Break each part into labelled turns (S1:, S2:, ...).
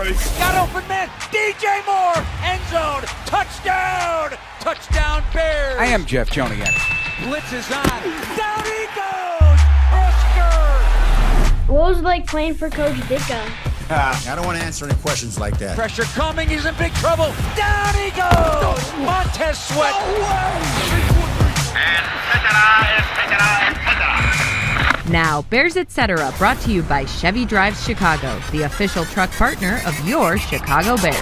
S1: Got open man. DJ Moore. End zone. Touchdown. Touchdown Bears.
S2: I am Jeff Joniak.
S1: Blitz is on. Down he goes. Brisker.
S3: What was it like playing for Coach Ditka?
S4: I don't want to answer any questions like that.
S1: Pressure coming. He's in big trouble. Down he goes. Montez Sweat.
S5: And etc.
S6: Now, Bears Etc. brought to you by Chevy Drives Chicago, the official truck partner of your Chicago Bears.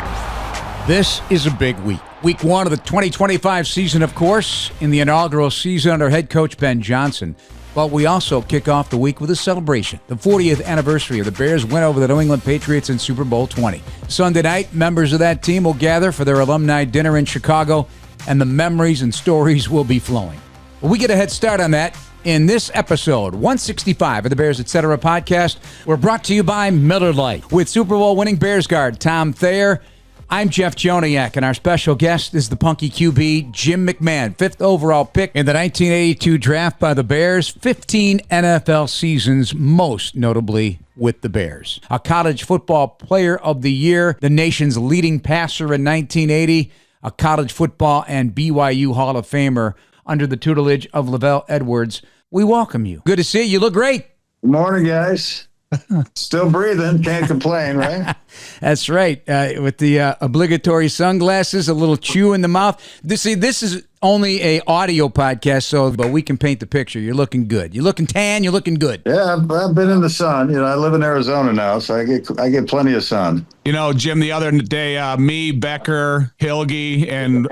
S2: This is a big week. Week 1 of the 2025 season, of course, in the inaugural season under head coach Ben Johnson. But we also kick off the week with a celebration, the 40th anniversary of the Bears' win over the New England Patriots in Super Bowl 20. Sunday night, members of that team will gather for their alumni dinner in Chicago, and the memories and stories will be flowing. Well, we get a head start on that in this episode, 165 of the Bears Etc. podcast. We're brought to you by Miller Lite with Super Bowl winning Bears guard Tom Thayer. I'm Jeff Joniak, and our special guest is the punky QB, Jim McMahon, 5th overall pick in the 1982 draft by the Bears, 15 NFL seasons, most notably with the Bears. A college football player of the year, the nation's leading passer in 1980, a college football and BYU Hall of Famer under the tutelage of Lavelle Edwards. We welcome you. Good to see you. You look great.
S7: Good morning, guys. Still breathing. Can't complain, right?
S2: That's right. With the obligatory sunglasses, a little chew in the mouth. This is only a audio podcast, but we can paint the picture. You're looking good. You're looking tan. You're looking good.
S7: Yeah, I've been in the sun. I live in Arizona now, so I get plenty of sun.
S8: Jim, the other day, me, Becker, Hilge, and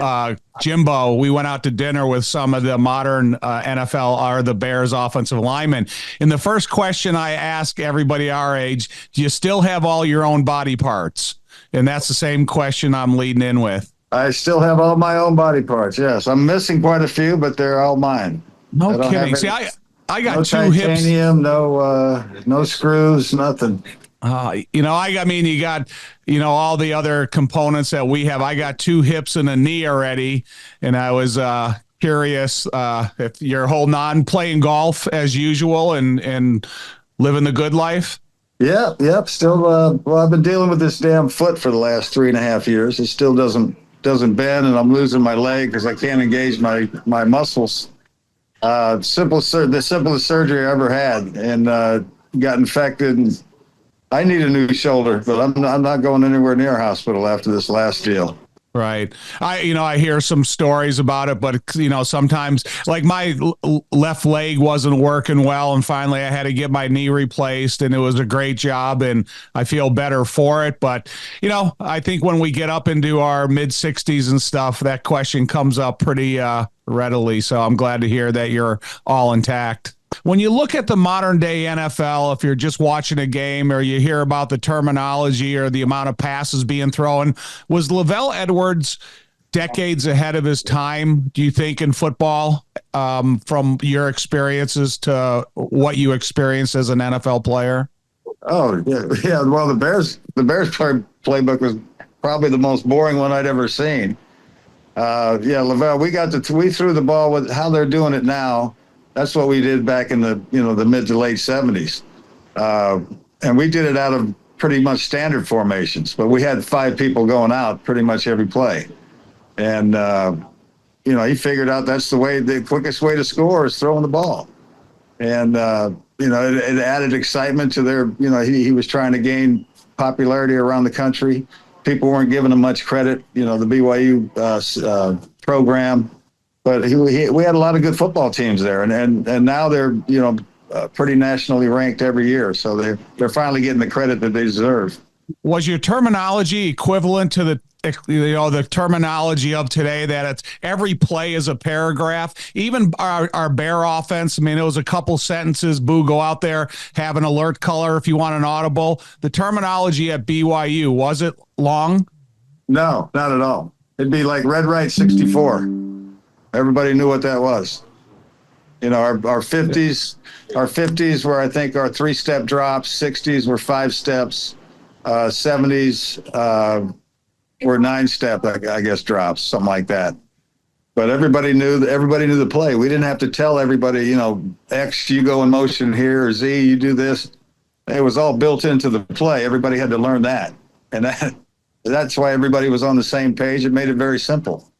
S8: Jimbo, we went out to dinner with some of the modern NFL or the Bears offensive linemen. And the first question I ask everybody our age, do you still have all your own body parts? And that's the same question I'm leading in with.
S7: I still have all my own body parts, yes. I'm missing quite a few, but they're all mine.
S8: No kidding. See, I got
S7: no
S8: two hips.
S7: Titanium, no screws, nothing.
S8: You got, all the other components that we have. I got 2 hips and a knee already. And I was curious if you're holding on, playing golf as usual and living the good life. Yep. Still, I've been dealing with this damn foot for the last 3.5 years. It still doesn't bend, and I'm losing my leg because I can't engage my muscles. The simplest surgery I ever had, and got infected. And I need a new shoulder, but I'm not going anywhere near a hospital after this last deal. Right. I hear some stories about it, but, sometimes like my left leg wasn't working well. And finally I had to get my knee replaced, and it was a great job and I feel better for it. But, I think when we get up into our mid 60s and stuff, that question comes up pretty readily. So I'm glad to hear that you're all intact. When you look at the modern day NFL, if you're just watching a game or you hear about the terminology or the amount of passes being thrown, was Lavelle Edwards decades ahead of his time, do you think, in football, from your experiences to what you experienced as an NFL player?
S7: Oh, yeah. Well, the Bears playbook was probably the most boring one I'd ever seen. Lavelle, we threw the ball with how they're doing it now. That's what we did back in the mid to late 70s. And we did it out of pretty much standard formations, but we had 5 people going out pretty much every play. And, he figured out that's the quickest way to score is throwing the ball. And, it added excitement to their, he was trying to gain popularity around the country. People weren't giving him much credit, the BYU program. But we had a lot of good football teams there, and now they're pretty nationally ranked every year. So they're finally getting the credit that they deserve.
S8: Was your terminology equivalent to the terminology of today, that it's every play is a paragraph? Even our Bear offense, it was a couple sentences. Boo, go out there, have an alert color if you want an audible. The terminology at BYU, was it long?
S7: No, not at all. It'd be like red right 64. Everybody knew what that was. Our 50s were, I think, our 3-step drops. 60s were 5 steps. 70s were 9-step, I guess, drops, something like that. But everybody knew the play. We didn't have to tell everybody, X, you go in motion here, or Z, you do this. It was all built into the play. Everybody had to learn that. And that's why everybody was on the same page. It made it very simple.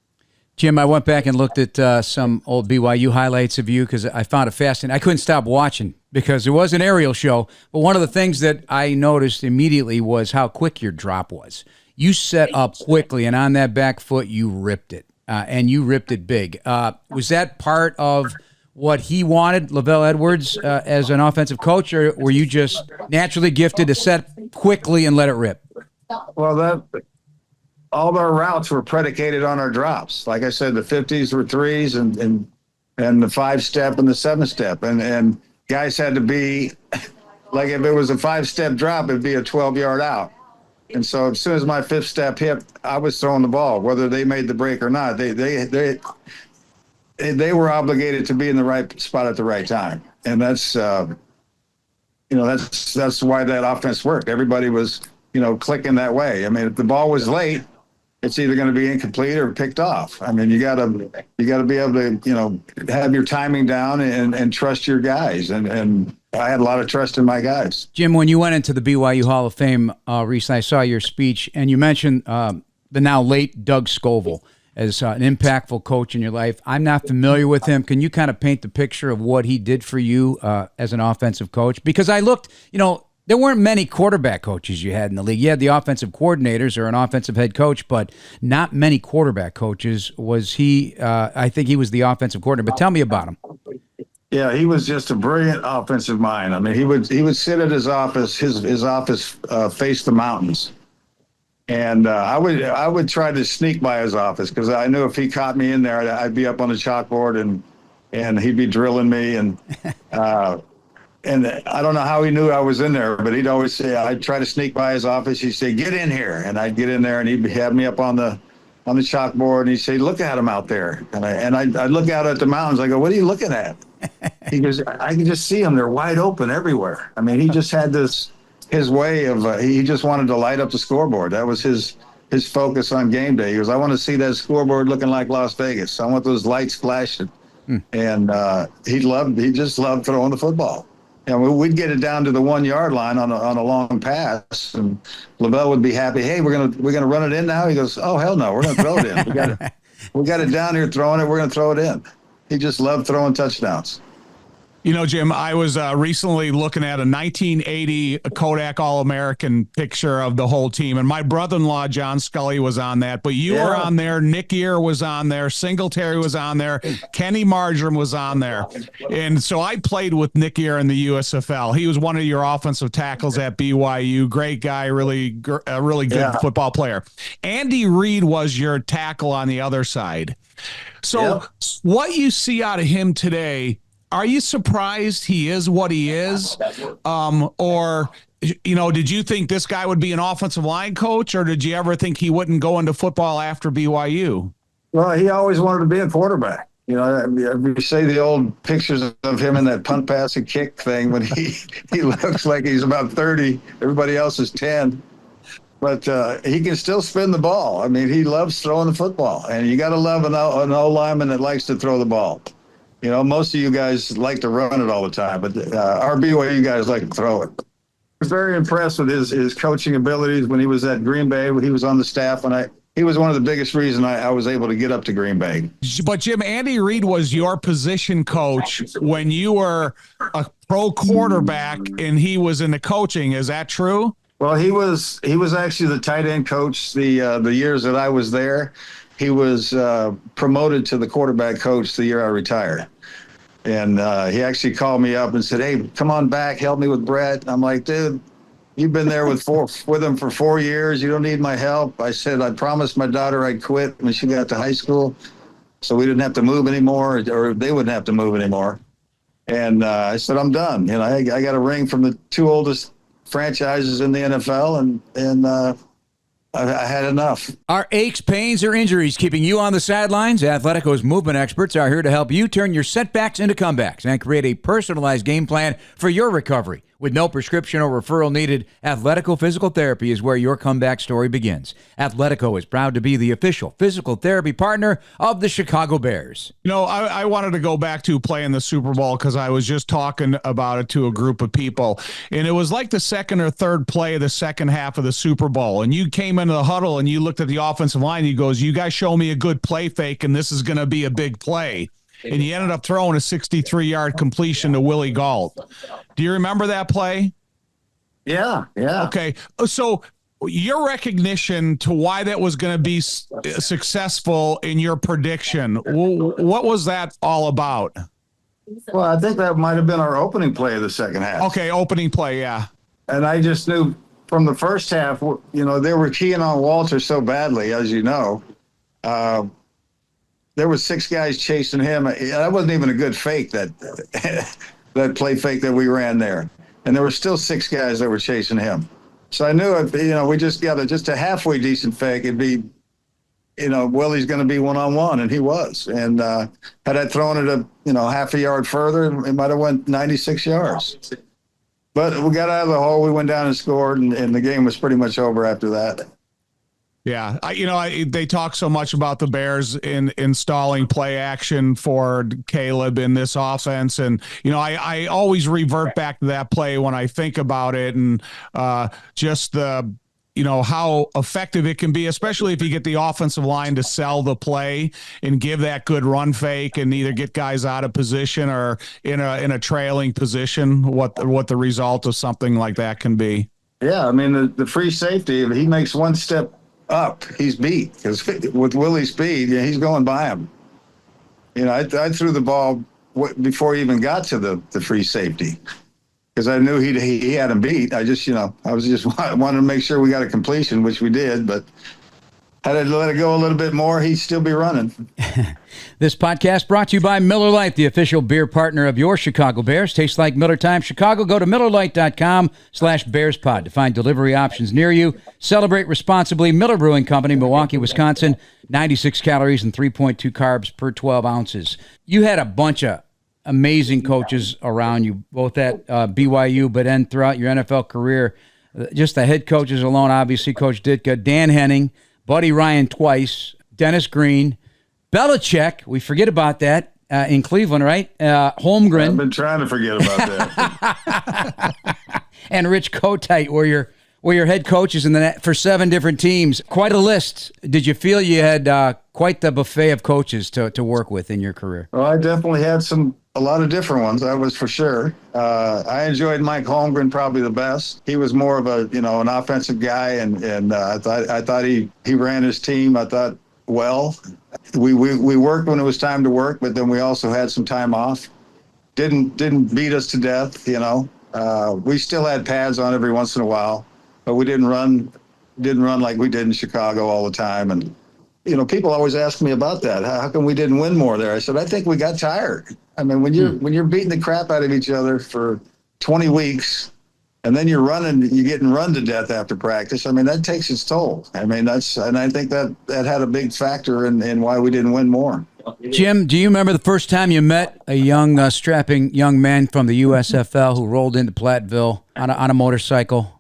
S2: Jim, I went back and looked at some old BYU highlights of you because I found it fascinating. I couldn't stop watching because it was an aerial show. But one of the things that I noticed immediately was how quick your drop was. You set up quickly, and on that back foot, you ripped it, and you ripped it big. Was that part of what he wanted, Lavelle Edwards, as an offensive coach, or were you just naturally gifted to set quickly and let it rip?
S7: Well, all of our routes were predicated on our drops. Like I said, the 50s were threes and the 5-step and the 7-step. And guys had to be, like if it was a 5-step drop, it'd be a 12-yard out. And so as soon as my 5th step hit, I was throwing the ball, whether they made the break or not. They were obligated to be in the right spot at the right time. And that's why that offense worked. Everybody was, clicking that way. I mean, if the ball was late, it's either going to be incomplete or picked off. I mean, you got to be able to, have your timing down and trust your guys. And I had a lot of trust in my guys.
S2: Jim, when you went into the BYU Hall of Fame recently, I saw your speech, and you mentioned the now late Doug Scoville as an impactful coach in your life. I'm not familiar with him. Can you kind of paint the picture of what he did for you as an offensive coach? Because I looked, there weren't many quarterback coaches you had in the league. You had the offensive coordinators or an offensive head coach, but not many quarterback coaches. Was he, I think he was the offensive coordinator, but tell me about him.
S7: Yeah, he was just a brilliant offensive mind. I mean, he would sit at his office. His office faced the mountains. And I would try to sneak by his office because I knew if he caught me in there, I'd be up on the chalkboard and he'd be drilling me. And I don't know how he knew I was in there, but he'd always say, I'd try to sneak by his office. He'd say, get in here. And I'd get in there and he'd have me up on the chalkboard and he'd say, look at him out there. And I'd look out at the mountains. I go, what are you looking at? He goes, I can just see them. They're wide open everywhere. I mean, he just had his way of, he just wanted to light up the scoreboard. That was his focus on game day. He goes, I want to see that scoreboard looking like Las Vegas. I want those lights flashing. And he just loved throwing the football. And we'd get it down to the 1-yard line on a long pass, and Lavelle would be happy. Hey, we're gonna run it in now. He goes, oh hell no, we're gonna throw it in. We got it down here throwing it. We're gonna throw it in. He just loved throwing touchdowns.
S8: Jim, I was recently looking at a 1980 Kodak All-American picture of the whole team, and my brother-in-law, John Scully, was on that, but you were on there, Nick Ear was on there, Singletary was on there, Kenny Marjoram was on there, and so I played with Nick Ear in the USFL. He was one of your offensive tackles at BYU, great guy, really good football player. Andy Reid was your tackle on the other side. So what you see out of him today, are you surprised he is what he is? Or, did you think this guy would be an offensive line coach, or did you ever think he wouldn't go into football after BYU?
S7: Well, he always wanted to be a quarterback. You say the old pictures of him in that punt, pass, and kick thing when he looks like he's about 30, everybody else is 10. But he can still spin the ball. I mean, he loves throwing the football, and you got to love an O-lineman that likes to throw the ball. Most of you guys like to run it all the time, but our BYU guys like to throw it. I was very impressed with his coaching abilities when he was at Green Bay. When he was on the staff, and he was one of the biggest reasons I was able to get up to Green Bay.
S8: But Jim, Andy Reid was your position coach when you were a pro quarterback, and he was in the coaching. Is that true?
S7: Well, he was actually the tight end coach the years that I was there. He was promoted to the quarterback coach the year I retired. And he actually called me up and said, hey, come on back, help me with Brett. And I'm like, dude, you've been there with him for 4 years. You don't need my help. I said, I promised my daughter I'd quit when she got to high school, so we didn't have to move anymore, or they wouldn't have to move anymore. And I said, I'm done. I got a ring from the 2 oldest franchises in the NFL, and I had enough.
S2: Are aches, pains, or injuries keeping you on the sidelines? Athletico's movement experts are here to help you turn your setbacks into comebacks and create a personalized game plan for your recovery. With no prescription or referral needed, Athletico Physical Therapy is where your comeback story begins. Athletico is proud to be the official physical therapy partner of the Chicago Bears.
S8: You know, I wanted to go back to playing the Super Bowl because I was just talking about it to a group of people, and it was like the second or third play of the second half of the Super Bowl, and you came into the huddle and you looked at the offensive line, and he goes, "You guys show me a good play fake, and this is going to be a big play." And he ended up throwing a 63-yard completion to Willie Gault. Do you remember that play?
S7: Yeah.
S8: Okay. So your recognition to why that was going to be successful in your prediction, what was that all about?
S7: Well, I think that might have been our opening play of the second half.
S8: Okay, opening play, yeah.
S7: And I just knew from the first half, they were keying on Walter so badly, as you know. There was 6 guys chasing him. That wasn't even a good fake, that play fake that we ran there. And there were still 6 guys that were chasing him. So I knew, we just got just a halfway decent fake. It'd be, Willie's going to be one-on-one, and he was. And had I thrown it half a yard further, it might have went 96 yards. But we got out of the hole. We went down and scored, and the game was pretty much over after that.
S8: Yeah, they talk so much about the Bears in installing play action for Caleb in this offense, and I always revert back to that play when I think about it, and just the how effective it can be, especially if you get the offensive line to sell the play and give that good run fake and either get guys out of position or in a trailing position. What the result of something like that can be.
S7: Yeah, I mean the free safety, if he makes one step up, he's beat, because with Willie's speed, he's going by him. I threw the ball before he even got to the free safety, because I knew he had him beat. I wanted to make sure we got a completion, which we did, but had I let it go a little bit more, he'd still be running.
S2: This podcast brought to you by Miller Lite, the official beer partner of your Chicago Bears. Tastes like Miller Time Chicago. Go to MillerLite.com/BearsPod to find delivery options near you. Celebrate responsibly. Miller Brewing Company, Milwaukee, Wisconsin. 96 calories and 3.2 carbs per 12 ounces. You had a bunch of amazing coaches around you, both at BYU, but then throughout your NFL career. Just the head coaches alone, obviously, Coach Ditka, Dan Henning, Buddy Ryan twice, Dennis Green, Belichick. We forget about that in Cleveland, right? Holmgren.
S7: I've been trying to forget about that.
S2: And Rich Kotite were your head coaches for 7 different teams. Quite a list. Did you feel you had quite the buffet of coaches to work with in your career?
S7: Well, I definitely had a lot of different ones. That was for sure. I enjoyed Mike Holmgren probably the best. He was more of an offensive guy, and I thought he ran his team. I thought well. We worked when it was time to work, but then we also had some time off. Didn't beat us to death. We still had pads on every once in a while, but we didn't run like we did in Chicago all the time. And people always ask me about that. How come we didn't win more there? I said, I think we got tired. I mean, when you're beating the crap out of each other for 20 weeks, and then you're getting run to death after practice. I mean, that takes its toll. I mean, and I think that had a big factor in why we didn't win more.
S2: Jim, do you remember the first time you met a young, strapping young man from the USFL who rolled into Platteville on a motorcycle?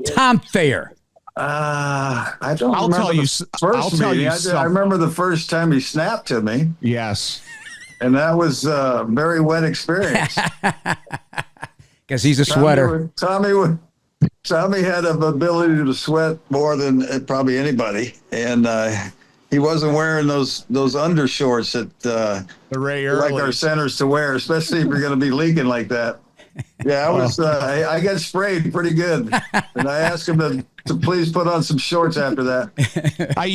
S2: Tom Thayer.
S7: I don't
S8: I'll
S7: remember
S8: tell you.
S7: I'll tell you. I remember the first time he snapped to me.
S8: Yes.
S7: And that was a very wet experience.
S2: Because he's a sweater.
S7: Tommy had an ability to sweat more than probably anybody. And he wasn't wearing those undershorts that
S8: the Ray Early,
S7: like our centers to wear, especially if you're going to be leaking like that. Yeah, I got sprayed pretty good. And I asked him to please put on some shorts after that.
S8: By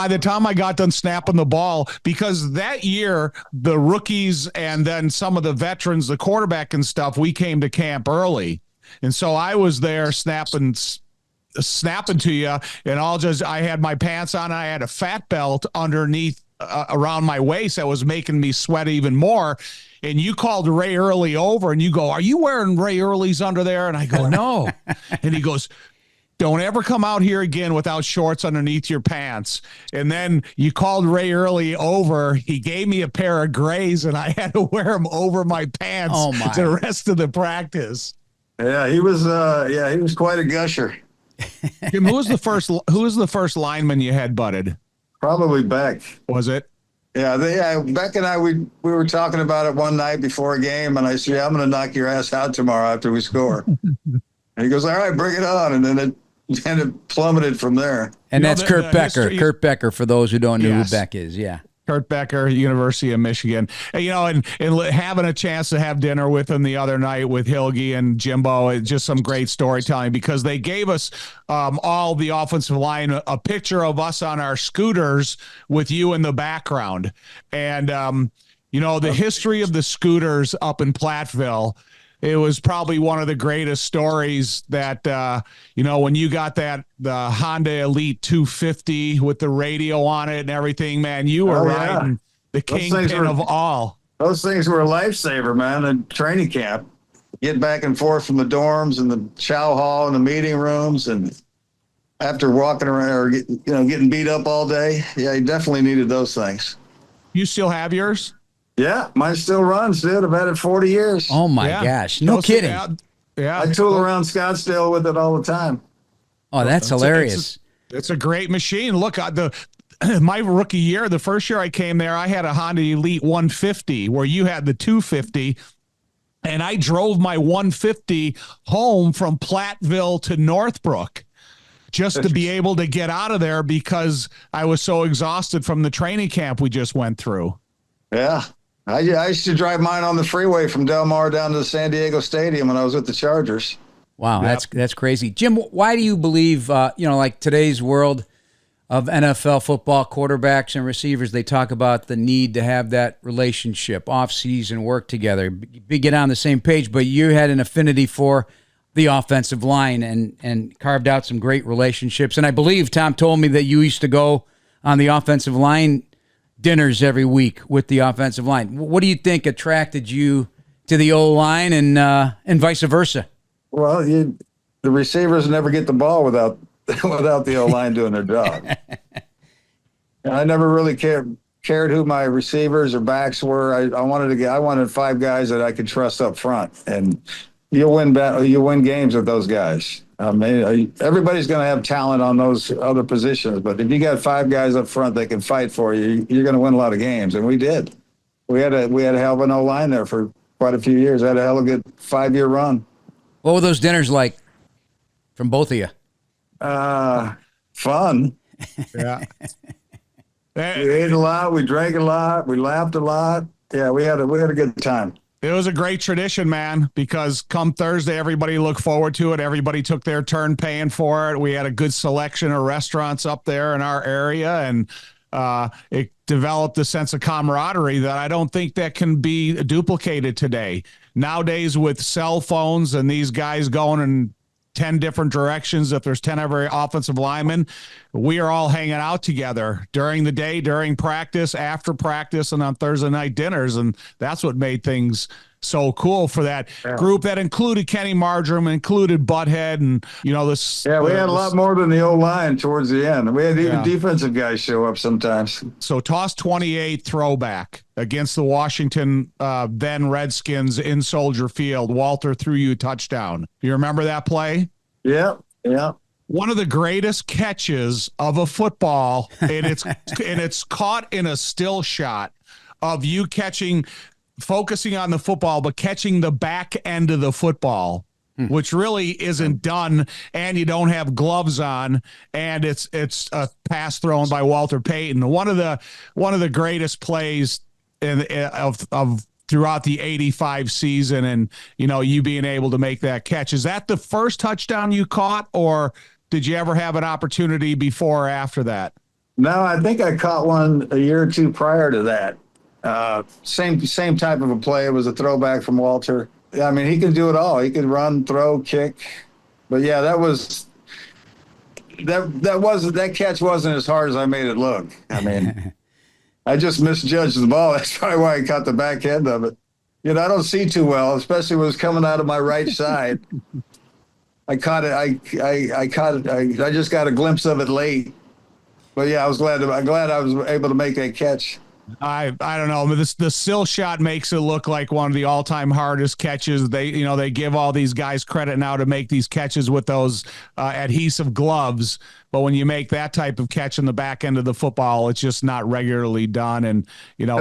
S8: the time I got done snapping the ball, because that year the rookies and then some of the veterans, the quarterback and stuff, we came to camp early, and so I was there snapping to you, and I had my pants on. I had a fat belt underneath around my waist that was making me sweat even more. And you called Ray Early over and you go, "Are you wearing Ray Early's under there?" And I go, "No." And he goes, don't ever come out here again without shorts underneath your pants. And then you called Ray Early over. He gave me a pair of grays, and I had to wear them over my pants the rest of the practice.
S7: Yeah, he was quite a gusher.
S8: Jim, who was the first lineman you had butted?
S7: Probably Beck.
S8: Was it?
S7: Yeah, Beck and I, we were talking about it one night before a game, and I said, I'm going to knock your ass out tomorrow after we score. And he goes, all right, bring it on. And then it plummeted from there.
S2: And that's Kurt Becker. Kurt Becker, for those who don't know who Beck is, yeah.
S8: Kurt Becker, University of Michigan. And having a chance to have dinner with him the other night with Hilge and Jimbo, it's just some great storytelling, because they gave us all the offensive line a picture of us on our scooters with you in the background. And, the history of the scooters up in Platteville, it was probably one of the greatest stories that, when you got the Honda Elite 250 with the radio on it and everything, man, you were riding the kingpin of all.
S7: Those things were a lifesaver, man, in training camp. Get back and forth from the dorms and the chow hall and the meeting rooms, and after walking around or getting beat up all day. Yeah, you definitely needed those things.
S8: You still have yours?
S7: Yeah, mine still runs, dude. I've had it 40 years.
S2: Oh, my gosh. No kidding.
S7: Yeah. I tool around Scottsdale with it all the time.
S2: Oh, that's hilarious.
S8: It's a great machine. Look, my rookie year, the first year I came there, I had a Honda Elite 150 where you had the 250. And I drove my 150 home from Platteville to Northbrook just to be able to get out of there because I was so exhausted from the training camp we just went through.
S7: Yeah. I used to drive mine on the freeway from Del Mar down to the San Diego Stadium when I was with the Chargers.
S2: Wow, that's crazy. Jim, why do you believe, like today's world of NFL football quarterbacks and receivers, they talk about the need to have that relationship, off-season work together, get on the same page, but you had an affinity for the offensive line and carved out some great relationships. And I believe Tom told me that you used to go on the offensive line dinners every week with the offensive line. What do you think attracted you to the O-line and vice versa?
S7: Well, the receivers never get the ball without the O-line doing their job. And I never really cared who my receivers or backs were. I wanted 5 guys that I could trust up front, and you'll win games with those guys. Everybody's going to have talent on those other positions, but if you got 5 guys up front that can fight for you, you're going to win a lot of games, and we did. We had a hell of an O-line there for quite a few years. I had a hell of a good 5-year run.
S2: What were those dinners like from both of you?
S7: Fun.
S8: Yeah.
S7: We ate a lot. We drank a lot. We laughed a lot. Yeah, we had a good time.
S8: It was a great tradition, man, because come Thursday, everybody looked forward to it. Everybody took their turn paying for it. We had a good selection of restaurants up there in our area, and it developed a sense of camaraderie that I don't think that can be duplicated today. Nowadays, with cell phones and these guys going in 10 different directions, if there's 10 every offensive lineman, we are all hanging out together during the day, during practice, after practice, and on Thursday night dinners. And that's what made things so cool for that group that included Kenny Marjoram, included Butthead, and this.
S7: Yeah, we had a lot more than the O-line towards the end. We had even defensive guys show up sometimes.
S8: So toss 28 throwback against the Washington then Redskins in Soldier Field. Walter threw you a touchdown. Do you remember that play?
S7: Yeah.
S8: One of the greatest catches of a football, and it's caught in a still shot of you focusing on the football, but catching the back end of the football, which really isn't done, and you don't have gloves on, and it's a pass thrown by Walter Payton. One of the greatest plays of throughout the 85 season, and you being able to make that catch. Is that the first touchdown you caught, or did you ever have an opportunity before or after that?
S7: No, I think I caught one a year or two prior to that. Same type of a play. It was a throwback from Walter. I mean, he could do it all. He could run, throw, kick. But yeah, that catch wasn't as hard as I made it look. I mean, I just misjudged the ball. That's probably why I caught the back end of it. I don't see too well, especially when it was coming out of my right side. I caught it. I caught it. I just got a glimpse of it late. But yeah, I'm glad I was able to make that catch.
S8: I don't know. The still shot makes it look like one of the all-time hardest catches. They give all these guys credit now to make these catches with those adhesive gloves. But when you make that type of catch in the back end of the football, it's just not regularly done. And,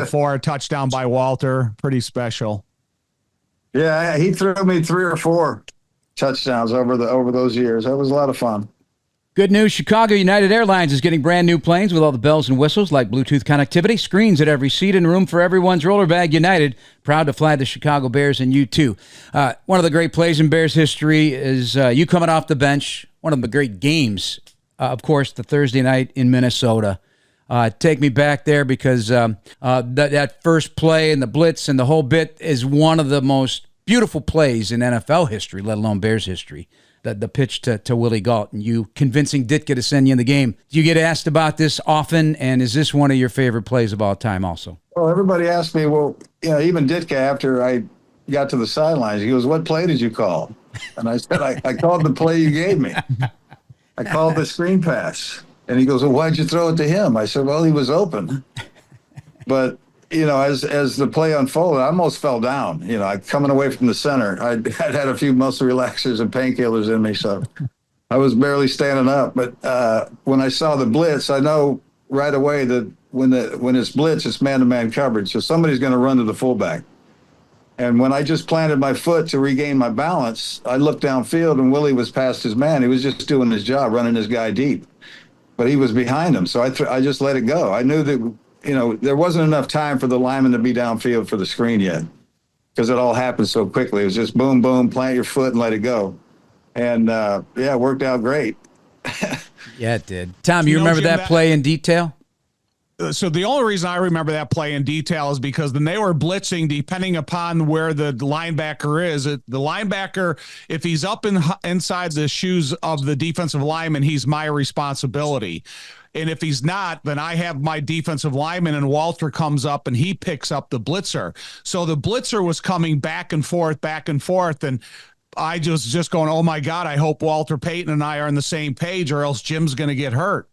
S8: for a touchdown by Walter, pretty special.
S7: Yeah, he threw me 3 or 4 touchdowns over those years. That was a lot of fun.
S2: Good news, Chicago United Airlines is getting brand new planes with all the bells and whistles like Bluetooth connectivity, screens at every seat, and room for everyone's roller bag. United, proud to fly the Chicago Bears and you too. One of the great plays in Bears history is you coming off the bench. One of the great games, of course, the Thursday night in Minnesota. Take me back there because that first play and the blitz and the whole bit is one of the most beautiful plays in NFL history, let alone Bears history. The pitch to Willie Gault and you convincing Ditka to send you in the game. Do you get asked about this often, and is this one of your favorite plays of all time also?
S7: Well, everybody asked me, even Ditka, after I got to the sidelines, he goes, "What play did you call?" And I said, I called the play you gave me. I called the screen pass. And he goes, "Well, why'd you throw it to him?" I said, "Well, he was open." But, as the play unfolded, I almost fell down. Coming away from the center, I'd had a few muscle relaxers and painkillers in me, so I was barely standing up. But when I saw the blitz, I know right away that when it's blitz, it's man-to-man coverage, so somebody's going to run to the fullback. And when I just planted my foot to regain my balance, I looked downfield, and Willie was past his man. He was just doing his job, running his guy deep. But he was behind him, so I just let it go. I knew that there wasn't enough time for the lineman to be downfield for the screen yet, because it all happened so quickly. It was just boom, boom, plant your foot and let it go. And, it worked out great.
S2: Yeah, it did. Tom, you remember that play in detail?
S8: So the only reason I remember that play in detail is because when they were blitzing, depending upon where the linebacker is, the linebacker, if he's up inside the shoes of the defensive lineman, he's my responsibility. And if he's not, then I have my defensive lineman, and Walter comes up and he picks up the blitzer. So the blitzer was coming back and forth, and I just going, "Oh my God, I hope Walter Payton and I are on the same page, or else Jim's going to get hurt."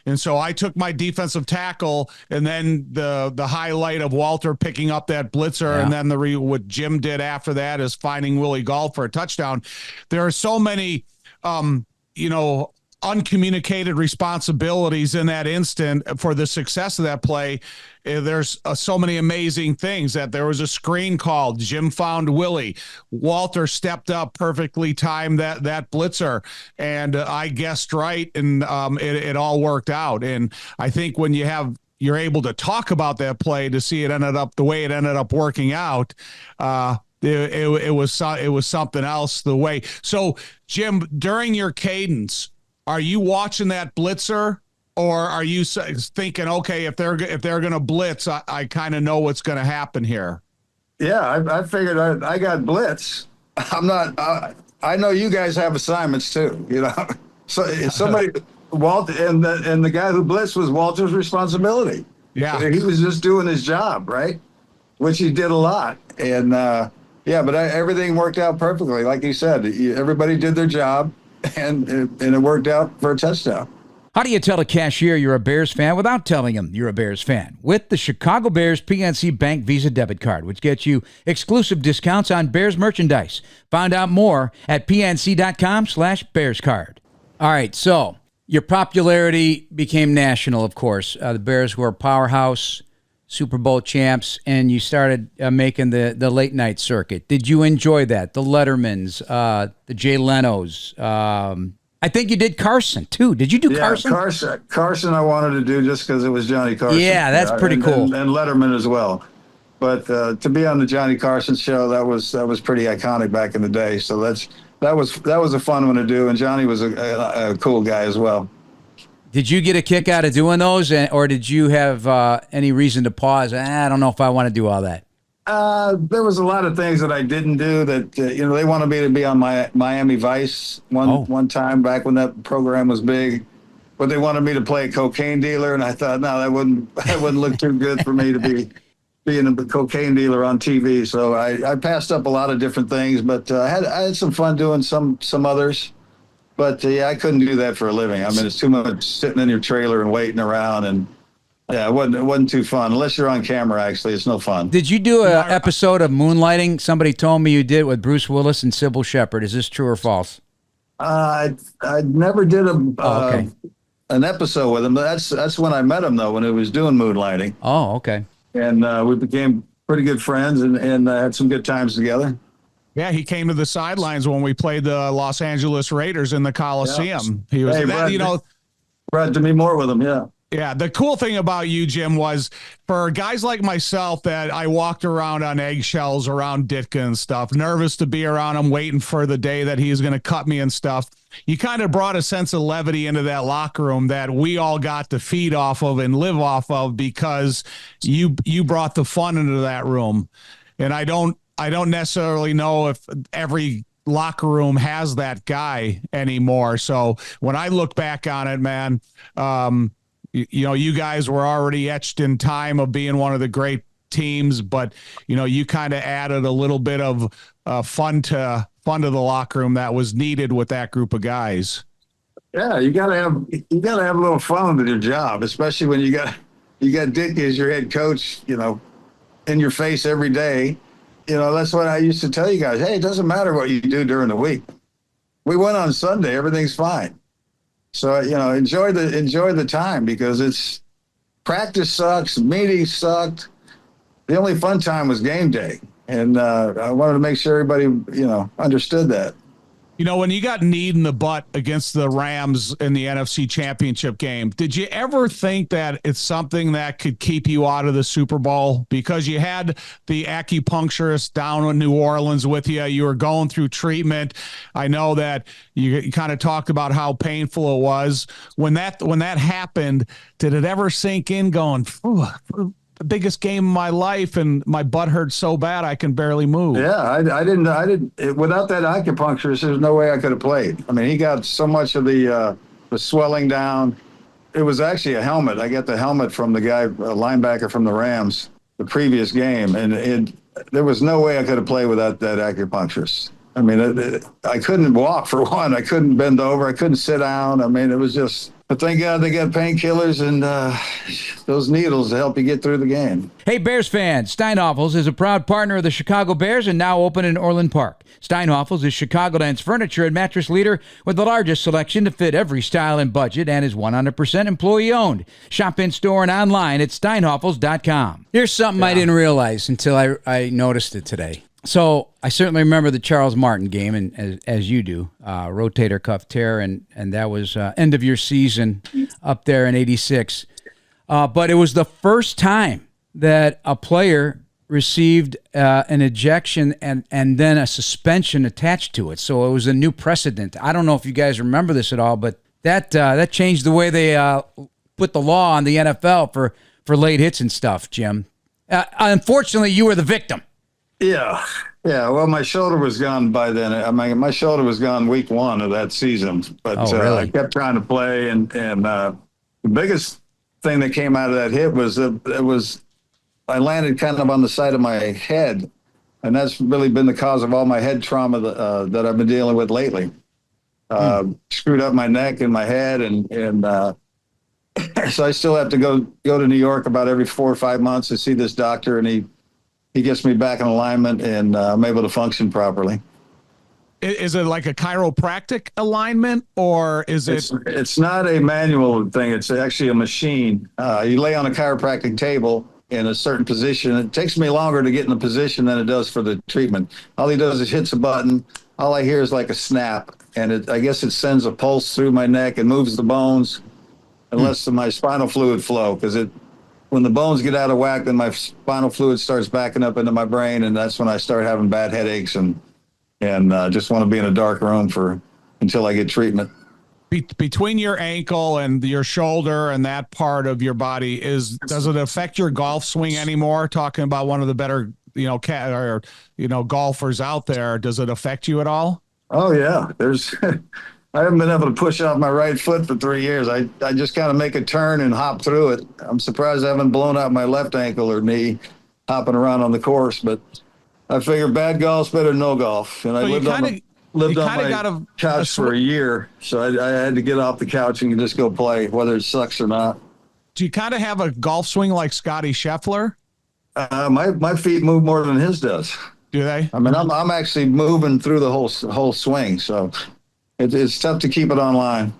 S8: And so I took my defensive tackle, and then the highlight of Walter picking up that blitzer, and then what Jim did after that is finding Willie Gault for a touchdown. There are so many, uncommunicated responsibilities in that instant for the success of that play. There's so many amazing things. That there was a screen called, Jim found Willie, Walter stepped up, perfectly timed that blitzer, and I guessed right, and it all worked out. And I think when you're able to talk about that play, to see it ended up the way it ended up working out, it was something else. The way. So Jim, during your cadence, are you watching that blitzer, or are you thinking, okay, if they're going to blitz, I kind of know what's going to happen here?
S7: Yeah, I figured I got blitz. I'm not. I know you guys have assignments too. So if somebody Walter and the guy who blitzed was Walter's responsibility. Yeah, he was just doing his job, right? Which he did a lot, and but everything worked out perfectly, like you said. Everybody did their job. And it worked out for a touchdown.
S2: How do you tell a cashier you're a Bears fan without telling him you're a Bears fan? With the Chicago Bears PNC Bank Visa debit card, which gets you exclusive discounts on Bears merchandise. Find out more at pnc.com/BearsCard. All right, so your popularity became national, of course. The Bears were a powerhouse, Super Bowl champs, and you started making the late night circuit. Did you enjoy that? The Lettermans, the Jay Leno's. I think you did Carson too. Did you do Carson?
S7: Carson I wanted to do just because it was Johnny Carson.
S2: Yeah, that's pretty cool.
S7: And Letterman as well. But to be on the Johnny Carson show, that was pretty iconic back in the day. So that was a fun one to do, and Johnny was a cool guy as well.
S2: Did you get a kick out of doing those, or did you have any reason to pause? I don't know if I want to do all that.
S7: There was a lot of things that I didn't do that, they wanted me to be on my Miami Vice one time back when that program was big, but they wanted me to play a cocaine dealer. And I thought, no, that wouldn't look too good for me to be being a cocaine dealer on TV. So I passed up a lot of different things, but I had some fun doing some others. But yeah, I couldn't do that for a living. I mean, it's too much sitting in your trailer and waiting around, and yeah, it wasn't too fun unless you're on camera. Actually, it's no fun.
S2: Did you do an episode of Moonlighting? Somebody told me you did with Bruce Willis and Sybil Shepherd. Is this true or false?
S7: I never did an episode with him. That's when I met him though, when he was doing Moonlighting.
S2: Oh, okay.
S7: And we became pretty good friends and had some good times together.
S8: Yeah, he came to the sidelines when we played the Los Angeles Raiders in the Coliseum. Yeah. He was,
S7: Brad to me more with him. Yeah.
S8: Yeah, the cool thing about you, Jim, was for guys like myself that I walked around on eggshells around Ditka and stuff, nervous to be around him, waiting for the day that he was going to cut me and stuff. You kind of brought a sense of levity into that locker room that we all got to feed off of and live off of because you brought the fun into that room. And I don't necessarily know if every locker room has that guy anymore. So when I look back on it, man, you guys were already etched in time of being one of the great teams, but you kind of added a little bit of fun to the locker room that was needed with that group of guys.
S7: Yeah, you gotta have a little fun with your job, especially when you got Dick as your head coach, in your face every day. That's what I used to tell you guys. Hey, it doesn't matter what you do during the week. We win on Sunday, everything's fine. So, enjoy the time because practice sucks, meetings sucked. The only fun time was game day. And I wanted to make sure everybody, understood that.
S8: When you got kneed in the butt against the Rams in the NFC Championship game, did you ever think that it's something that could keep you out of the Super Bowl? Because you had the acupuncturist down in New Orleans with you. You were going through treatment. I know that you kind of talked about how painful it was. When that happened, did it ever sink in going, the biggest game of my life and my butt hurt so bad I can barely move?
S7: Yeah, I didn't without that acupuncturist, there's no way I could have played. I mean, he got so much of the swelling down. It was actually a helmet. I got the helmet from the guy, a linebacker from the Rams, the previous game, and there was no way I could have played without that acupuncturist. I mean, I couldn't walk for one. I couldn't bend over. I couldn't sit down. I mean, it was just. But thank God they got painkillers and those needles to help you get through the game.
S2: Hey, Bears fans, Steinhoffels is a proud partner of the Chicago Bears and now open in Orland Park. Steinhoffels is Chicagoland's furniture and mattress leader with the largest selection to fit every style and budget and is 100% employee-owned. Shop in-store and online at steinhoffels.com. Here's something I didn't realize until I noticed it today. So I certainly remember the Charles Martin game, and as you do, rotator cuff tear, and that was end of your season up there in '86. But it was the first time that a player received an ejection and then a suspension attached to it. So it was a new precedent. I don't know if you guys remember this at all, but that changed the way they put the law on the NFL for late hits and stuff, Jim. Unfortunately, you were the victim.
S7: Yeah. Well, my shoulder was gone by then. I mean, my shoulder was gone week 1 of that season, but
S2: really?
S7: I kept trying to play. And the biggest thing that came out of that hit was I landed kind of on the side of my head, and that's really been the cause of all my head trauma that I've been dealing with lately. Screwed up my neck and my head, and so I still have to go to New York about every 4 or 5 months to see this doctor, and he gets me back in alignment, and I'm able to function properly.
S8: Is it like a chiropractic alignment, or is it?
S7: It's not a manual thing. It's actually a machine. You lay on a chiropractic table in a certain position. It takes me longer to get in the position than it does for the treatment. All he does is hits a button. All I hear is like a snap, and I guess it sends a pulse through my neck and moves the bones and lets my spinal fluid flow, because when the bones get out of whack, then my spinal fluid starts backing up into my brain, and that's when I start having bad headaches and just want to be in a dark room until I get treatment.
S8: Between your ankle and your shoulder and that part of your body, does it affect your golf swing anymore? Talking about one of the better, golfers out there, does it affect you at all?
S7: Oh yeah, I haven't been able to push off my right foot for 3 years. I just kind of make a turn and hop through it. I'm surprised I haven't blown out my left ankle or knee hopping around on the course, but I figure bad golf's better than no golf. And lived on my couch for a year, so I had to get off the couch and just go play, whether it sucks or not.
S8: Do you kind of have a golf swing like Scotty Scheffler?
S7: My feet move more than his does.
S8: Do they?
S7: I mean, I'm actually moving through the whole swing, so it's tough to keep it online.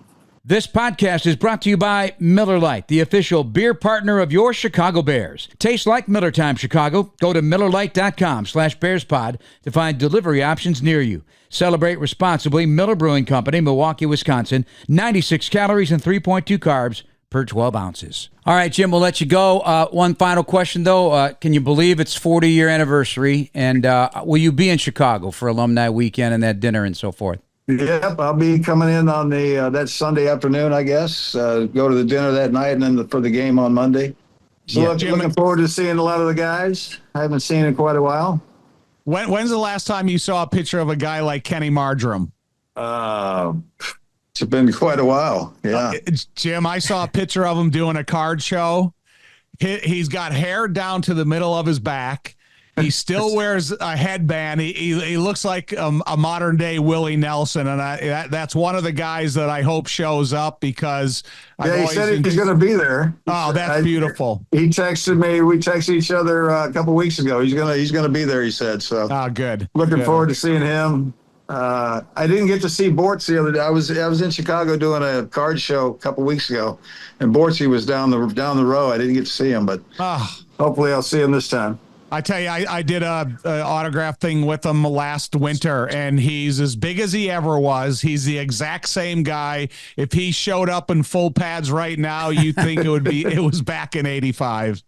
S2: This podcast is brought to you by Miller Lite, the official beer partner of your Chicago Bears. Taste like Miller Time Chicago. Go to MillerLite.com/BearsPod to find delivery options near you. Celebrate responsibly. Miller Brewing Company, Milwaukee, Wisconsin. 96 calories and 3.2 carbs per 12 ounces. All right, Jim, we'll let you go. One final question, though. Can you believe it's 40-year anniversary? And will you be in Chicago for Alumni Weekend and that dinner and so forth?
S7: Yep, I'll be coming in on the that Sunday afternoon, I guess. Go to the dinner that night and then for the game on Monday. So looking forward to seeing a lot of the guys. I haven't seen in quite a while.
S8: When's the last time you saw a picture of a guy like Kenny Marjoram?
S7: It's been quite a while. Yeah.
S8: Jim, I saw a picture of him doing a card show. He's got hair down to the middle of his back. He still wears a headband. He looks like a modern day Willie Nelson, and that's one of the guys that I hope shows up because
S7: he said he's going to be there.
S8: Oh, that's beautiful.
S7: He texted me. We texted each other a couple weeks ago. He's gonna be there. He said so.
S8: Oh, good.
S7: Looking forward to seeing him. I didn't get to see Bortz the other day. I was in Chicago doing a card show a couple weeks ago, and Bortz was down the row. I didn't get to see him, but hopefully I'll see him this time.
S8: I tell you, I did a autograph thing with him last winter, and he's as big as he ever was. He's the exact same guy. If he showed up in full pads right now, you'd think it was back in '85.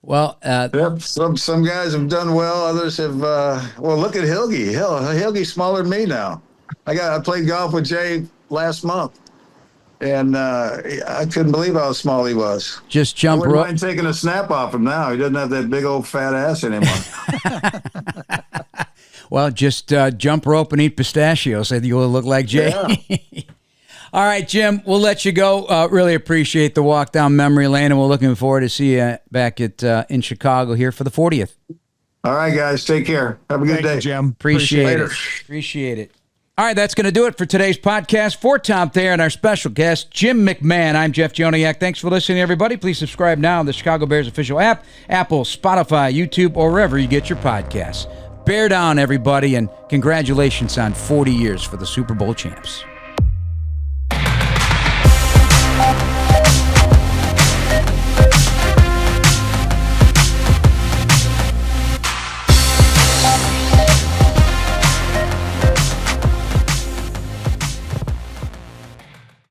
S2: Well,
S7: yep. Some guys have done well. Others have. Look at Hilge. Hilge's smaller than me now. I played golf with Jay last month, and I couldn't believe how small he was.
S2: Just jump rope.
S7: I wouldn't mind taking a snap off him now. He doesn't have that big old fat ass anymore.
S2: Well, just jump rope and eat pistachios. I think you'll look like Jay. Yeah. All right, Jim, we'll let you go. Really appreciate the walk down memory lane, and we're looking forward to see you back in Chicago here for the 40th.
S7: All right, guys, take care. Have a good day,
S8: Jim.
S2: Appreciate it. Appreciate it. All right, that's going to do it for today's podcast. For Tom Thayer and our special guest, Jim McMahon, I'm Jeff Joniak. Thanks for listening, everybody. Please subscribe now on the Chicago Bears official app, Apple, Spotify, YouTube, or wherever you get your podcasts. Bear down, everybody, and congratulations on 40 years for the Super Bowl champs.